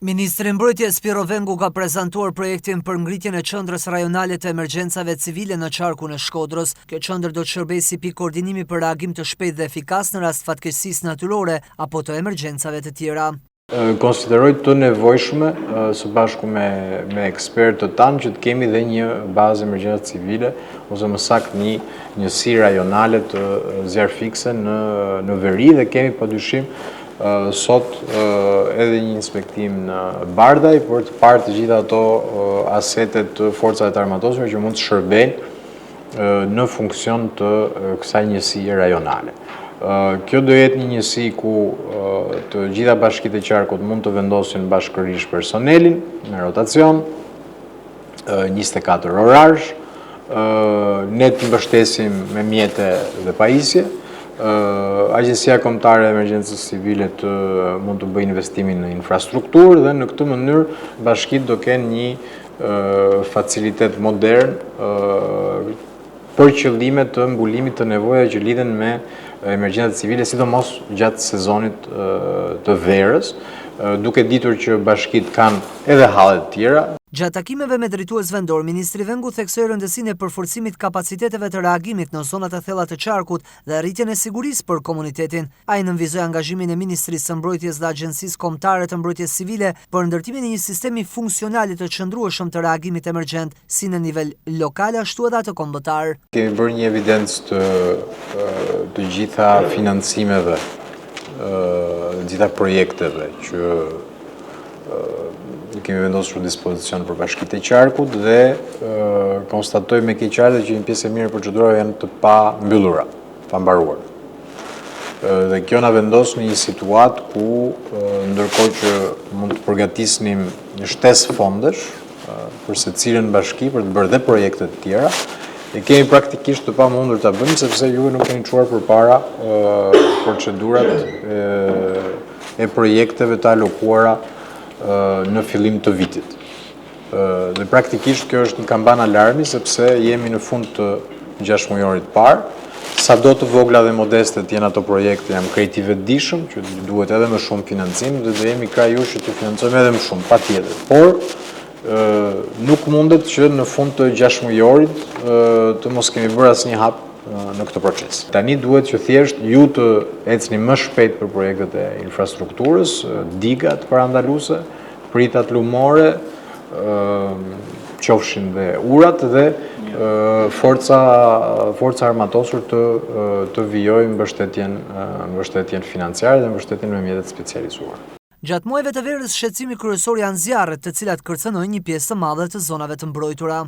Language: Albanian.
Ministri i Mbrojtjes Piro Vengu ka prezantuar projektin për ngritjen e qendrës rajonale të emergjencave civile në qarkun e Shkodrës. Kjo qendër do të shërbejë si pikë koordinimi për reagim të shpejtë dhe efikas në rast fatkeqësisë natyrore apo të emergjencave të tjera. Konsideroj të nevojshme së bashku me ekspertët tanë që të kemi dhe një bazë emergjencë civile ose më saktë një njësi rajonale të zjarr fikse në veri dhe kemi padyshim sot edhe një inspektim në Bardhaj për të parë të gjitha ato asetet të forcave të armatosura që mund të shërbejnë në funksion të kësaj njësie rajonale. Kjo do jetë një njësi ku të gjitha bashkitë e qarkut mund të vendosin bashkërisht personelin në rotacion, 24 orarsh, ne të mbështesim me mjete dhe pajisje. Agjencia Kombëtare e Emergjencës Civile mund të bëjë investimin në infrastrukturë dhe në këtë mënyrë bashkitë do kenë një facilitet modern për qëllime të mbulimit të nevojave që lidhen me emergjencat civile, sidomos gjatë sezonit të verës, duke ditur që bashkitë kanë edhe hallet tjera. Gjatë takimeve me drejtues vendor, Ministri Vengu theksoi rëndësinë e përforcimit kapaciteteve të reagimit në zonat e thella të qarkut dhe rritjen e sigurisë për komunitetin. Ai nënvizoi angazhimin e Ministrisë së Mbrojtjes dhe Agjencisë Kombëtare të Mbrojtjes Civile për ndërtimin e një sistemi funksional të qëndrueshëm të reagimit emergjent, si në nivel lokal ashtu edhe atë kombëtar. Kemi bërë një evidencë të gjitha financimeve, të gjitha projekteve që kemi vendosur në dispozicion për bashkitë e qarkut dhe konstatoj me keqardhje që një pjesë e mirë e procedurave janë të pa mbyllura, pa mbaruar. Dhe kjo na vendos në një situatë ku ndërkohë që mund të përgatisnim një shtesë fondesh për secilën bashki për të bërë dhe projekte të tjera, e kemi praktikisht të pamundur ta bëjmë sepse juve nuk keni çuar përpara procedurat e projekteve të alokuara në fillim të vitit. Dhe praktikisht kjo është një kamban alarmi sepse jemi në fund të 6 mujorit parë. Sa do të vogla dhe modeste të jenë ato projekte, jam krejt i vetëdijshëm që duhet edhe më shumë financim dhe do jemi kraj jush që të financojmë edhe më shumë, patjetër. Por nuk mundet që në fund të 6 mujorit të mos kemi bërë asnjë hap në këtë proces. Tani duhet që thjesht ju të ecni më shpejt për projektet e infrastrukturës, digat parandaluese, pritat lumore, qofshin dhe urat dhe forca armatosur të vijojë mbështetjen financiare dhe mbështetjen me mjetet specializuar. Gjatë muajve të verës, shqetësimi kryesor janë zjarret, të cilat kërcënojnë një pjesë të madhe të zonave të mbrojtura.